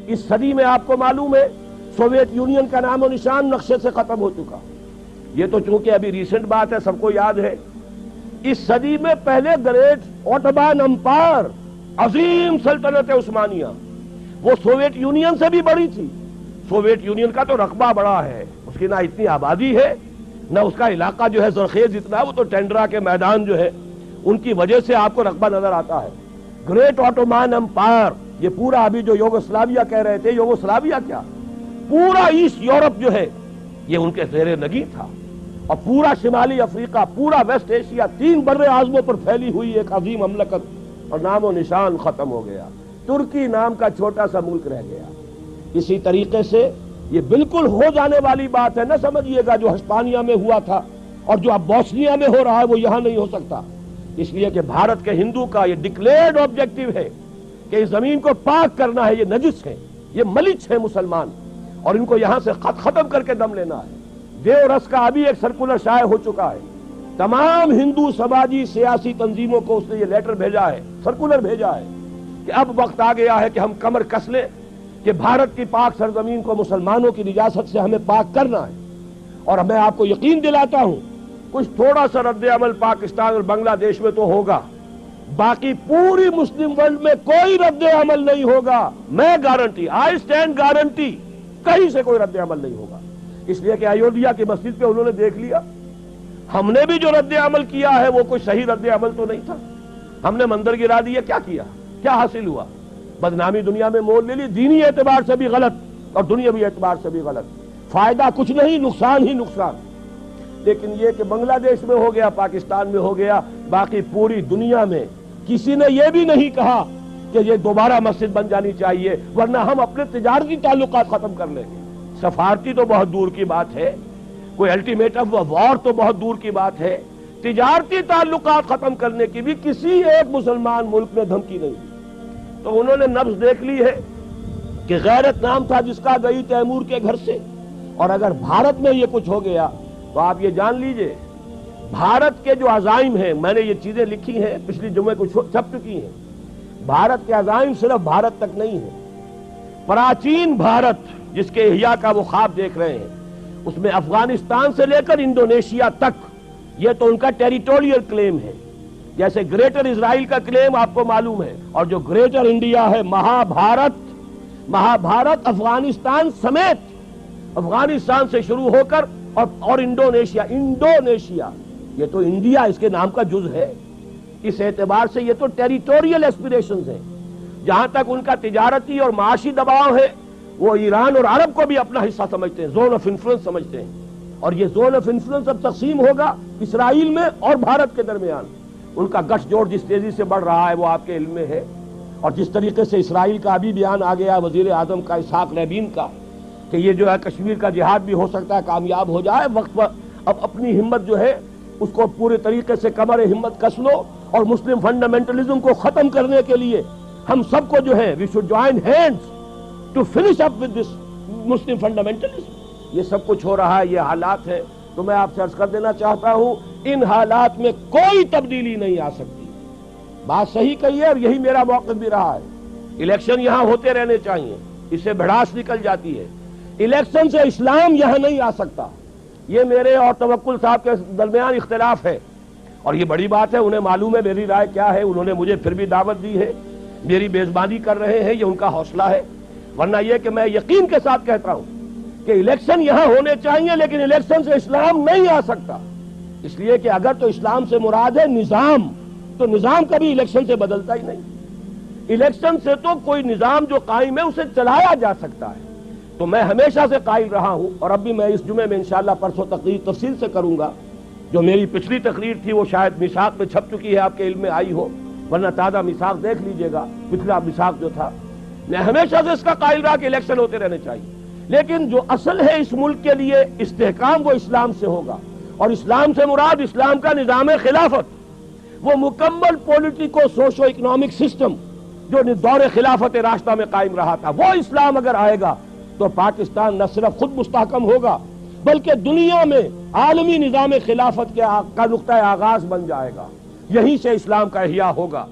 اس صدی میں آپ کو معلوم ہے سوویت یونین کا نام و نشان نقشے سے ختم ہو چکا. یہ تو چونکہ ابھی ریسنٹ بات ہے، سب کو یاد ہے. اس صدی میں پہلے گریٹ اوٹومان امپائر، عظیم سلطنت عثمانیہ، وہ سوویت یونین سے بھی بڑی تھی. سوویت یونین کا تو رقبہ بڑا ہے، اس کی نہ اتنی آبادی ہے، نہ اس کا علاقہ جو ہے زرخیز اتنا ہے. وہ تو ٹینڈرا کے میدان جو ہے ان کی وجہ سے آپ کو رقبہ نظر آتا ہے. گریٹ اوٹومان امپائر، یہ پورا ابھی جو یوگوسلاویہ کہہ رہے تھے، یوگوسلاویہ کیا، پورا ایسٹ یورپ جو ہے یہ ان کے زیر نگین تھا. اور پورا شمالی افریقہ، پورا ویسٹ ایشیا، 3 بر اعظموں پر پھیلی ہوئی ایک عظیم مملکت، اور نام و نشان ختم ہو گیا. ترکی نام کا چھوٹا سا ملک رہ گیا. اسی طریقے سے یہ بالکل ہو جانے والی بات ہے، نہ سمجھیے گا جو ہسپانیہ میں ہوا تھا اور جو اب بوسنیا میں ہو رہا ہے وہ یہاں نہیں ہو سکتا. اس لیے کہ بھارت کے ہندو کا یہ ڈکلیئرڈ آبجیکٹو ہے کہ اس زمین کو پاک کرنا ہے. یہ نجس ہے، یہ ملچ ہے مسلمان، اور ان کو یہاں سے ختم کر کے دم لینا ہے. دیو رس کا ابھی ایک سرکولر شائع ہو چکا ہے. تمام ہندو سماجی سیاسی تنظیموں کو اس نے یہ لیٹر بھیجا ہے، سرکولر بھیجا ہے کہ اب وقت آ گیا ہے کہ ہم کمر کس لیں کہ بھارت کی پاک سرزمین کو مسلمانوں کی نجاست سے ہمیں پاک کرنا ہے. اور میں آپ کو یقین دلاتا ہوں کچھ تھوڑا سا رد عمل پاکستان اور بنگلہ دیش میں تو ہوگا، باقی پوری مسلم ورلڈ میں کوئی رد عمل نہیں ہوگا. میں گارنٹی، آئی اسٹینڈ گارنٹی، کہیں سے کوئی رد عمل نہیں ہوگا. اس لیے کہ ایودھیا کی مسجد پہ انہوں نے دیکھ لیا، ہم نے بھی جو رد عمل کیا ہے وہ کوئی صحیح رد عمل تو نہیں تھا. ہم نے مندر گرا دیا، کیا حاصل ہوا؟ بدنامی دنیا میں مول لے لی، دینی اعتبار سے بھی غلط اور دنیاوی اعتبار سے بھی غلط. فائدہ کچھ نہیں، نقصان ہی نقصان. لیکن یہ کہ بنگلہ دیش میں ہو گیا، پاکستان میں ہو گیا، باقی پوری دنیا میں کسی نے یہ بھی نہیں کہا کہ یہ دوبارہ مسجد بن جانی چاہیے، ورنہ ہم اپنے تجارتی تعلقات ختم کر لیں گے. سفارتی تو بہت دور کی بات ہے، کوئی الٹیمیٹم وار تو بہت دور کی بات ہے. تجارتی تعلقات ختم کرنے کی بھی کسی ایک مسلمان ملک میں دھمکی نہیں دی. تو انہوں نے نبض دیکھ لی ہے کہ غیرت نام تھا جس کا گئی تیمور کے گھر سے. اور اگر بھارت میں یہ کچھ ہو گیا تو آپ یہ جان لیجئے بھارت کے جو عزائم ہیں، میں نے یہ چیزیں لکھی ہیں، پچھلی جمعے کو چھپ چکی ہیں. بھارت کے عزائم صرف بھارت تک نہیں ہیں. پراچین بھارت جس کے احیاء کا وہ خواب دیکھ رہے ہیں، اس میں افغانستان سے لے کر انڈونیشیا تک یہ تو ان کا ٹیریٹوریل کلیم ہے. جیسے گریٹر اسرائیل کا کلیم آپ کو معلوم ہے، اور جو گریٹر انڈیا ہے، مہابھارت افغانستان سمیت، افغانستان سے شروع ہو کر اور انڈونیشیا، یہ تو انڈیا اس کے نام کا جز ہے. اس اعتبار سے یہ تو ٹیریٹوریل ایسپیریشنز ہیں. جہاں تک ان کا تجارتی اور معاشی دباؤ ہے، وہ ایران اور عرب کو بھی اپنا حصہ سمجھتے ہیں، زون آف انفلوئنس سمجھتے ہیں. اور یہ زون آف انفلوئنس اب تقسیم ہوگا اسرائیل میں اور بھارت کے درمیان. ان کا گٹھ جوڑ جس تیزی سے بڑھ رہا ہے وہ آپ کے علم میں ہے. اور جس طریقے سے اسرائیل کا ابھی بیان آ گیا وزیر اعظم کا اسحاق رابین کا کہ یہ جو ہے کشمیر کا جہاد بھی ہو سکتا ہے کامیاب ہو جائے. وقت پر اب اپنی ہمت جو ہے اس کو پورے طریقے سے کمر ہمت کس لو، اور مسلم فنڈامنٹلزم کو ختم کرنے کے لیے ہم سب کو جو ہے we should join hands to finish up with this Muslim fundamentalism. یہ سب کچھ ہو رہا ہے، یہ حالات ہیں. تو میں آپ سے عرض کر دینا چاہتا ہوں ان حالات میں کوئی تبدیلی نہیں آ سکتی. بات صحیح کہی ہے اور یہی میرا موقف بھی رہا ہے. الیکشن یہاں ہوتے رہنے چاہیے، اس سے بھڑاس نکل جاتی ہے. الیکشن سے اسلام یہاں نہیں آ سکتا. یہ میرے اور توکل صاحب کے درمیان اختلاف ہے، اور یہ بڑی بات ہے. انہیں معلوم ہے میری رائے کیا ہے، انہوں نے مجھے پھر بھی دعوت دی ہے. میری میزبانی کر رہے ہیں، یہ ان کا حوصلہ ہے. ورنہ یہ کہ میں یقین کے ساتھ کہتا ہوں کہ الیکشن یہاں ہونے چاہیے، لیکن الیکشن سے اسلام نہیں آ سکتا. اس لیے کہ اگر تو اسلام سے مراد ہے نظام، تو نظام کبھی الیکشن سے بدلتا ہی نہیں. الیکشن سے تو کوئی نظام جو قائم ہے اسے چلایا جا سکتا ہے. تو میں ہمیشہ سے قائل رہا ہوں، اور اب بھی میں اس جمعے میں انشاءاللہ پرسوں تقریر تفصیل سے کروں گا. جو میری پچھلی تقریر تھی وہ شاید میثاق میں چھپ چکی ہے، آپ کے علم میں آئی ہو، ورنہ تازہ میثاق دیکھ لیجئے گا. پچھلا میثاق جو تھا، میں ہمیشہ سے اس کا قائل رہا کہ الیکشن ہوتے رہنے چاہیے. لیکن جو اصل ہے اس ملک کے لیے استحکام وہ اسلام سے ہوگا، اور اسلام سے مراد اسلام کا نظام خلافت، وہ مکمل پولیٹیکو سوشو اکنامک سسٹم جو دور خلافت راستہ میں قائم رہا تھا، وہ اسلام اگر آئے گا تو پاکستان نہ صرف خود مستحکم ہوگا بلکہ دنیا میں عالمی نظام خلافت کا نقطہ آغاز بن جائے گا. یہیں سے اسلام کا احیاء ہوگا.